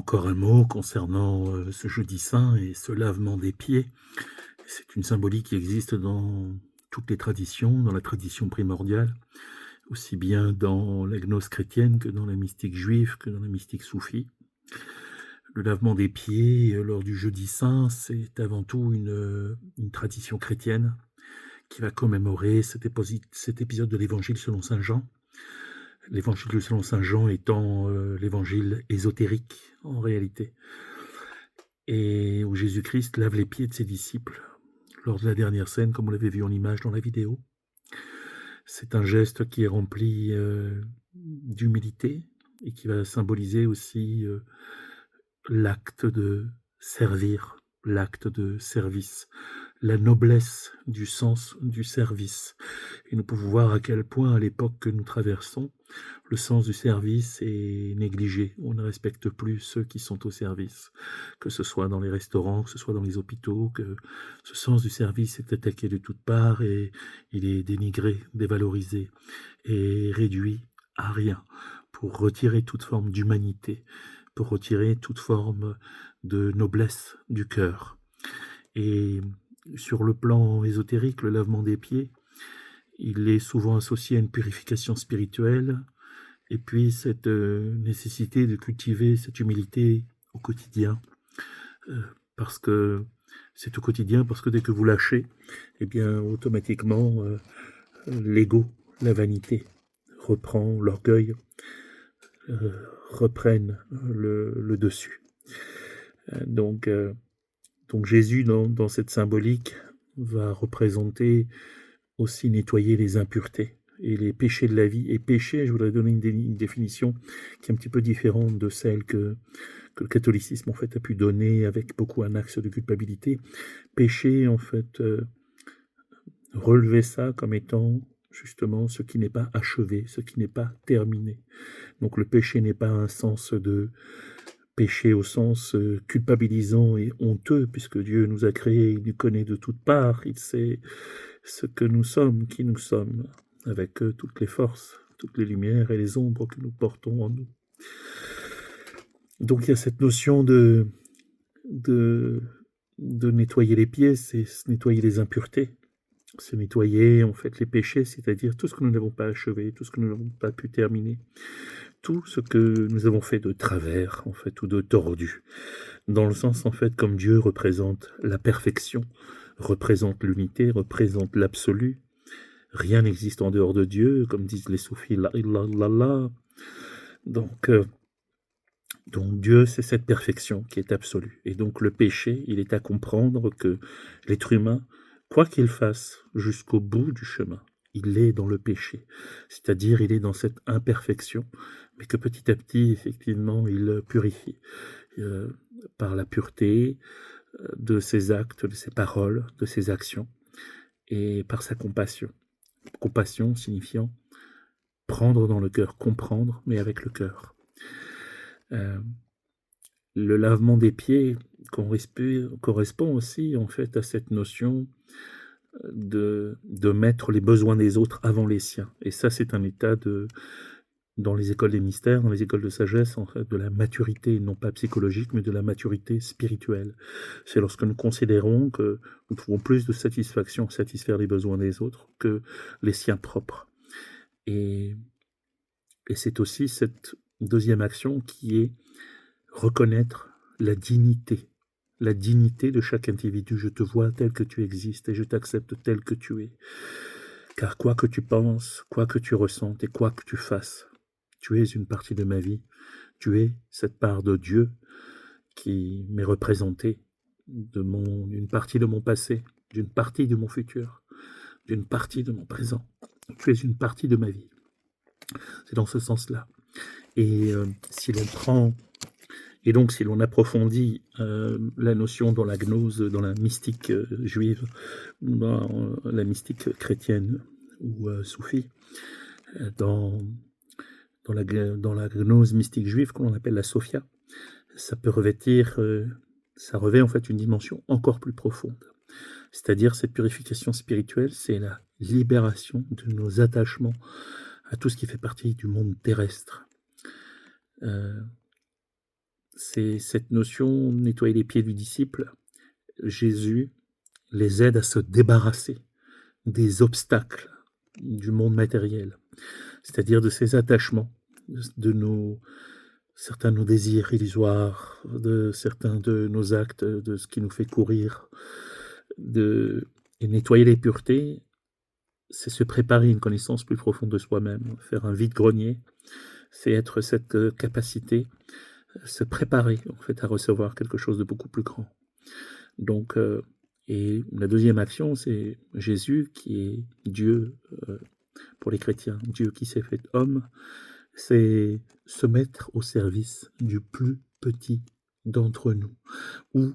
Encore un mot concernant, ce jeudi saint et ce lavement des pieds. C'est une symbolique qui existe dans toutes les traditions, dans la tradition primordiale, aussi bien dans la gnose chrétienne que dans la mystique juive, que dans la mystique soufie. Le lavement des pieds, lors du jeudi saint, c'est avant tout une tradition chrétienne qui va commémorer cet épisode de l'évangile selon saint Jean. L'évangile selon saint Jean étant, l'évangile ésotérique en réalité, et où Jésus-Christ lave les pieds de ses disciples lors de la dernière scène, comme on l'avait vu en image dans la vidéo. C'est un geste qui est rempli, d'humilité et qui va symboliser aussi, l'acte de servir, l'acte de service, la noblesse du sens du service. Et nous pouvons voir à quel point, à l'époque que nous traversons, le sens du service est négligé. On ne respecte plus ceux qui sont au service, que ce soit dans les restaurants, que ce soit dans les hôpitaux, que ce sens du service est attaqué de toutes parts et il est dénigré, dévalorisé et réduit à rien pour retirer toute forme d'humanité, pour retirer toute forme de noblesse du cœur. Et sur le plan ésotérique, le lavement des pieds, il est souvent associé à une purification spirituelle, et puis cette nécessité de cultiver cette humilité au quotidien, parce que c'est au quotidien, parce que dès que vous lâchez, eh bien automatiquement l'ego, la vanité reprend, l'orgueil reprennent le dessus. Donc Jésus, dans cette symbolique, va représenter aussi nettoyer les impuretés et les péchés de la vie. Et péché, je voudrais donner une définition qui est un petit peu différente de celle que le catholicisme en fait a pu donner, avec beaucoup un axe de culpabilité. Péché, en fait, relever ça comme étant justement ce qui n'est pas achevé, ce qui n'est pas terminé. Donc le péché n'est pas un sens de péché au sens culpabilisant et honteux, puisque Dieu nous a créés, il nous connaît de toutes parts, il sait ce que nous sommes, qui nous sommes, avec toutes les forces, toutes les lumières et les ombres que nous portons en nous. Donc il y a cette notion de nettoyer les pieds, c'est nettoyer les impuretés, c'est nettoyer en fait les péchés, c'est-à-dire tout ce que nous n'avons pas achevé, tout ce que nous n'avons pas pu terminer, tout ce que nous avons fait de travers en fait ou de tordu, dans le sens en fait comme Dieu représente la perfection, représente l'unité, représente l'absolu. Rien n'existe en dehors de Dieu, comme disent les soufis, la illallah. Donc Dieu, c'est cette perfection qui est absolue. Et donc le péché, il est à comprendre que l'être humain, quoi qu'il fasse jusqu'au bout du chemin, il est dans le péché. C'est-à-dire, il est dans cette imperfection, mais que petit à petit, effectivement, il purifie par la pureté de ses actes, de ses paroles, de ses actions, et par sa compassion. Compassion signifiant prendre dans le cœur, comprendre, mais avec le cœur. Le lavement des pieds correspond aussi en fait à cette notion de mettre les besoins des autres avant les siens. Et ça, c'est un état dans les écoles des mystères, dans les écoles de sagesse, en fait, de la maturité, non pas psychologique, mais de la maturité spirituelle. C'est lorsque nous considérons que nous trouvons plus de satisfaction à satisfaire les besoins des autres que les siens propres. Et c'est aussi cette deuxième action qui est reconnaître la dignité de chaque individu. Je te vois tel que tu existes et je t'accepte tel que tu es. Car quoi que tu penses, quoi que tu ressentes et quoi que tu fasses, tu es une partie de ma vie. Tu es cette part de Dieu qui m'est représentée d'une partie de mon passé, d'une partie de mon futur, d'une partie de mon présent. Tu es une partie de ma vie. C'est dans ce sens-là. Et si l'on approfondit la notion dans la gnose, dans la mystique juive, dans la mystique chrétienne ou soufie, dans la gnose mystique juive qu'on appelle la Sophia, ça revêt en fait une dimension encore plus profonde. C'est-à-dire cette purification spirituelle, c'est la libération de nos attachements à tout ce qui fait partie du monde terrestre. c'est cette notion, nettoyer les pieds du disciple. Jésus les aide à se débarrasser des obstacles du monde matériel, c'est-à-dire de ces attachements, de nos certains de nos désirs illusoires, de certains de nos actes, de ce qui nous fait courir, et nettoyer les puretés, c'est se préparer à une connaissance plus profonde de soi-même, faire un vide-grenier, c'est être cette capacité, se préparer en fait à recevoir quelque chose de beaucoup plus grand. Donc, et la deuxième action, c'est Jésus qui est Dieu pour les chrétiens, Dieu qui s'est fait homme, c'est se mettre au service du plus petit d'entre nous, ou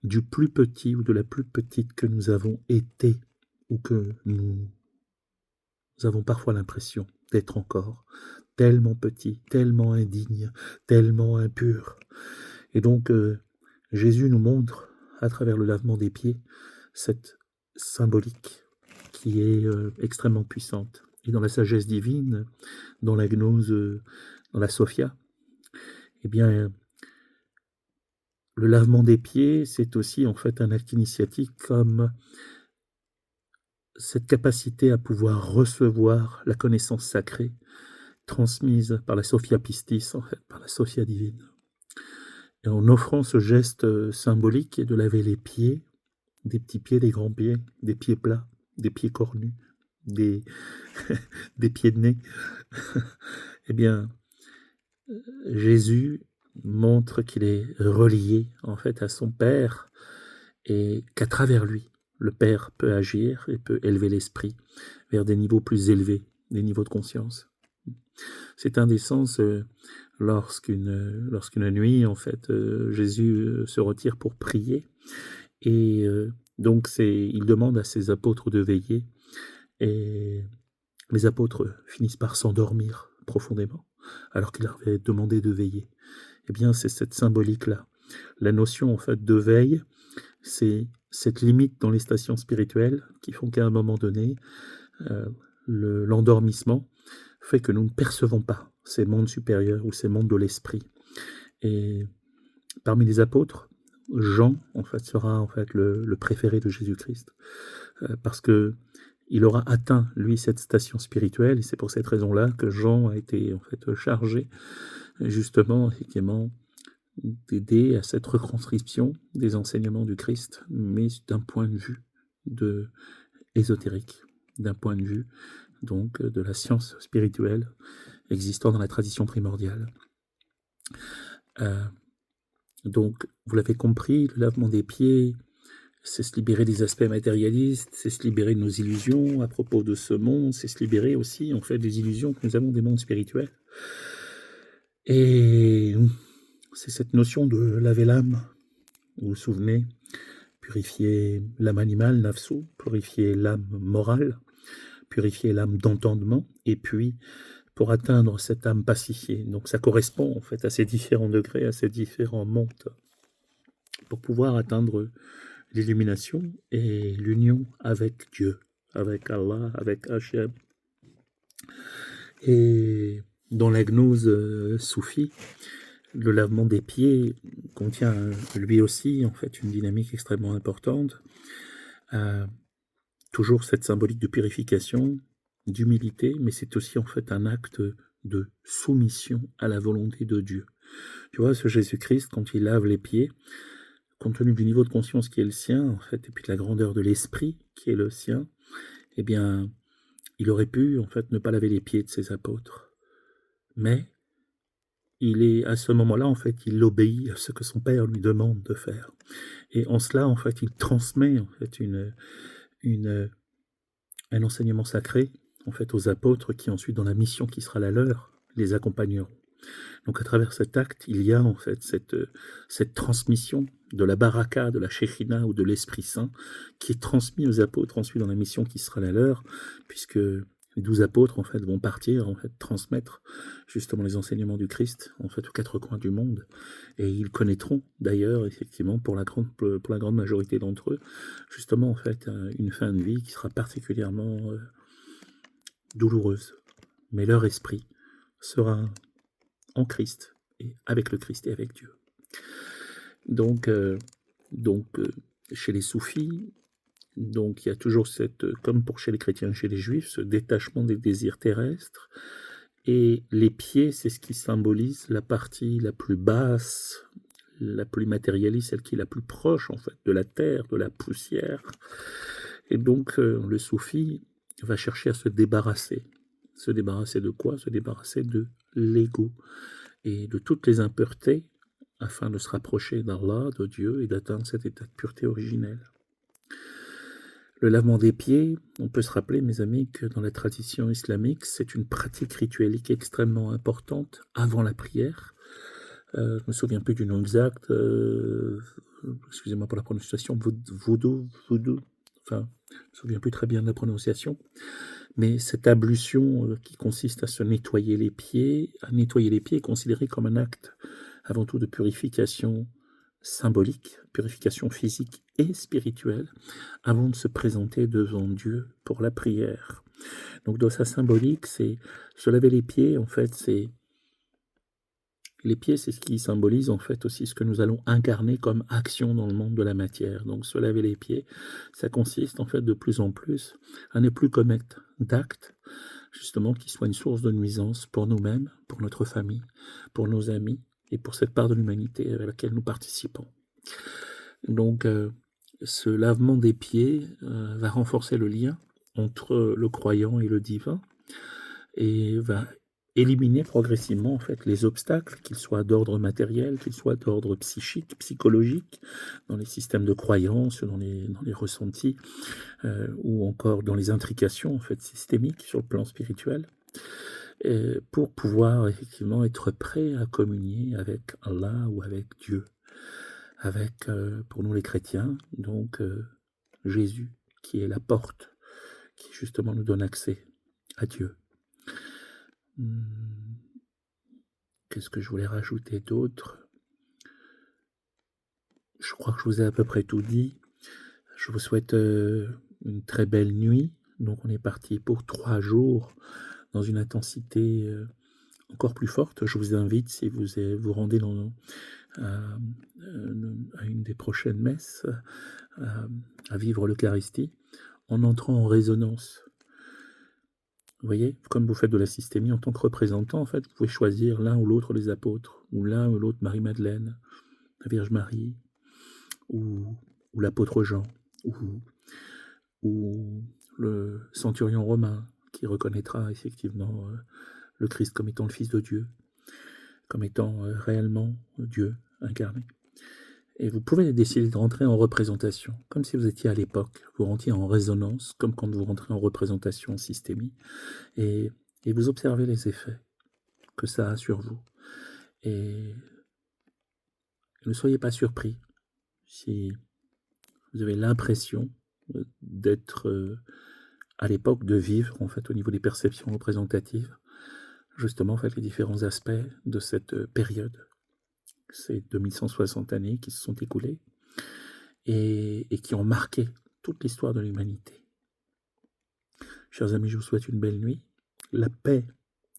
du plus petit ou de la plus petite que nous avons été, ou que nous avons parfois l'impression d'être encore, tellement petit, tellement indigne, tellement impur. Et donc, Jésus nous montre, à travers le lavement des pieds, cette symbolique qui est extrêmement puissante. Et dans la sagesse divine, dans la gnose, dans la Sophia, eh bien, le lavement des pieds, c'est aussi en fait un acte initiatique comme cette capacité à pouvoir recevoir la connaissance sacrée transmise par la Sophia Pistis, en fait, par la Sophia divine. Et en offrant ce geste symbolique de laver les pieds, des petits pieds, des grands pieds, des pieds plats, des pieds cornus, des, des pieds de nez, eh bien, Jésus montre qu'il est relié en fait à son Père et qu'à travers lui, le Père peut agir et peut élever l'esprit vers des niveaux plus élevés, des niveaux de conscience. C'est un des sens lorsqu'une nuit, en fait, Jésus se retire pour prier et donc il demande à ses apôtres de veiller et les apôtres finissent par s'endormir profondément alors qu'il leur avait demandé de veiller. Eh bien, c'est cette symbolique-là. La notion, en fait, de veille, c'est cette limite dans les stations spirituelles qui font qu'à un moment donné, l'endormissement fait que nous ne percevons pas ces mondes supérieurs ou ces mondes de l'esprit. Et parmi les apôtres, Jean, en fait, sera en fait le préféré de Jésus-Christ, parce que il aura atteint, lui, cette station spirituelle, et c'est pour cette raison-là que Jean a été en fait chargé, justement, effectivement, d'aider à cette retranscription des enseignements du Christ, mais d'un point de vue ésotérique, d'un point de vue donc de la science spirituelle existant dans la tradition primordiale. Donc, vous l'avez compris, le lavement des pieds, c'est se libérer des aspects matérialistes, c'est se libérer de nos illusions à propos de ce monde, c'est se libérer aussi, en fait, des illusions que nous avons des mondes spirituels. Et c'est cette notion de laver l'âme, vous vous souvenez, purifier l'âme animale, nafsu, purifier l'âme morale, purifier l'âme d'entendement, et puis pour atteindre cette âme pacifiée. Donc ça correspond en fait à ces différents degrés, à ces différents mondes, pour pouvoir atteindre l'illumination et l'union avec Dieu, avec Allah, avec Hachem. Et dans la gnose soufie, le lavement des pieds contient lui aussi en fait une dynamique extrêmement importante. Toujours cette symbolique de purification, d'humilité, mais c'est aussi en fait un acte de soumission à la volonté de Dieu. Tu vois, ce Jésus-Christ, quand il lave les pieds, compte tenu du niveau de conscience qui est le sien, en fait, et puis de la grandeur de l'esprit qui est le sien, eh bien, il aurait pu, en fait, ne pas laver les pieds de ses apôtres. Mais, il est, à ce moment-là, en fait, il obéit à ce que son Père lui demande de faire. Et en cela, en fait, il transmet, en fait, un enseignement sacré, en fait, aux apôtres qui, ensuite, dans la mission qui sera la leur, les accompagneront. Donc à travers cet acte, il y a en fait cette transmission de la baraka, de la Shekhina ou de l'Esprit Saint qui est transmis aux apôtres ensuite dans la mission qui sera la leur, puisque les 12 apôtres en fait vont partir en fait transmettre justement les enseignements du Christ en fait aux quatre coins du monde, et ils connaîtront d'ailleurs effectivement pour la grande majorité d'entre eux justement en fait une fin de vie qui sera particulièrement douloureuse, mais leur esprit sera en Christ, et avec le Christ et avec Dieu. Donc, euh, donc, chez les soufis, donc il y a toujours cette, comme pour chez les chrétiens, chez les juifs, ce détachement des désirs terrestres. Et les pieds, c'est ce qui symbolise la partie la plus basse, la plus matérialiste, celle qui est la plus proche en fait de la terre, de la poussière. Et donc le soufi va chercher à se débarrasser. Se débarrasser de quoi? Se débarrasser de l'ego et de toutes les impuretés afin de se rapprocher d'Allah, de Dieu et d'atteindre cet état de pureté originelle. Le lavement des pieds, on peut se rappeler, mes amis, que dans la tradition islamique, c'est une pratique rituelique extrêmement importante avant la prière. Je ne me souviens plus du nom exact, excusez-moi pour la prononciation, voodoo, enfin, je ne me souviens plus très bien de la prononciation, mais cette ablution qui consiste à se nettoyer les pieds, est considérée comme un acte avant tout de purification symbolique, purification physique et spirituelle, avant de se présenter devant Dieu pour la prière. Donc dans sa symbolique, c'est se laver les pieds, en fait, c'est ce qui symbolise en fait aussi ce que nous allons incarner comme action dans le monde de la matière. Donc se laver les pieds, ça consiste en fait de plus en plus à ne plus commettre d'actes justement qui soient une source de nuisance pour nous-mêmes, pour notre famille, pour nos amis et pour cette part de l'humanité à laquelle nous participons. Donc ce lavement des pieds va renforcer le lien entre le croyant et le divin et va éliminer progressivement en fait les obstacles, qu'ils soient d'ordre matériel, qu'ils soient d'ordre psychique, psychologique, dans les systèmes de croyance, dans les ressentis, ou encore dans les intrications en fait systémiques sur le plan spirituel, pour pouvoir effectivement être prêt à communier avec Allah ou avec Dieu, avec, pour nous les chrétiens, donc Jésus, qui est la porte, qui justement nous donne accès à Dieu. Qu'est-ce que je voulais rajouter d'autre? Je crois que je vous ai à peu près tout dit. Je vous souhaite une très belle nuit. Donc on est parti pour 3 jours dans une intensité encore plus forte. Je vous invite, si vous vous rendez à une des prochaines messes, à vivre l'Eucharistie en entrant en résonance. Vous voyez, comme vous faites de la systémie en tant que représentant, en fait, vous pouvez choisir l'un ou l'autre des apôtres, ou l'un ou l'autre Marie-Madeleine, la Vierge Marie, ou l'apôtre Jean, ou le centurion romain, qui reconnaîtra effectivement le Christ comme étant le Fils de Dieu, comme étant réellement Dieu incarné. Et vous pouvez décider de rentrer en représentation, comme si vous étiez à l'époque. Vous rentriez en résonance, comme quand vous rentrez en représentation en systémie, et vous observez les effets que ça a sur vous. Et ne soyez pas surpris si vous avez l'impression d'être à l'époque, de vivre en fait au niveau des perceptions représentatives, justement en fait les différents aspects de cette période, ces 2160 années qui se sont écoulées et qui ont marqué toute l'histoire de l'humanité. Chers amis, je vous souhaite une belle nuit, la paix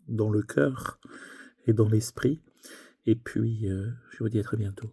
dans le cœur et dans l'esprit, et puis je vous dis à très bientôt.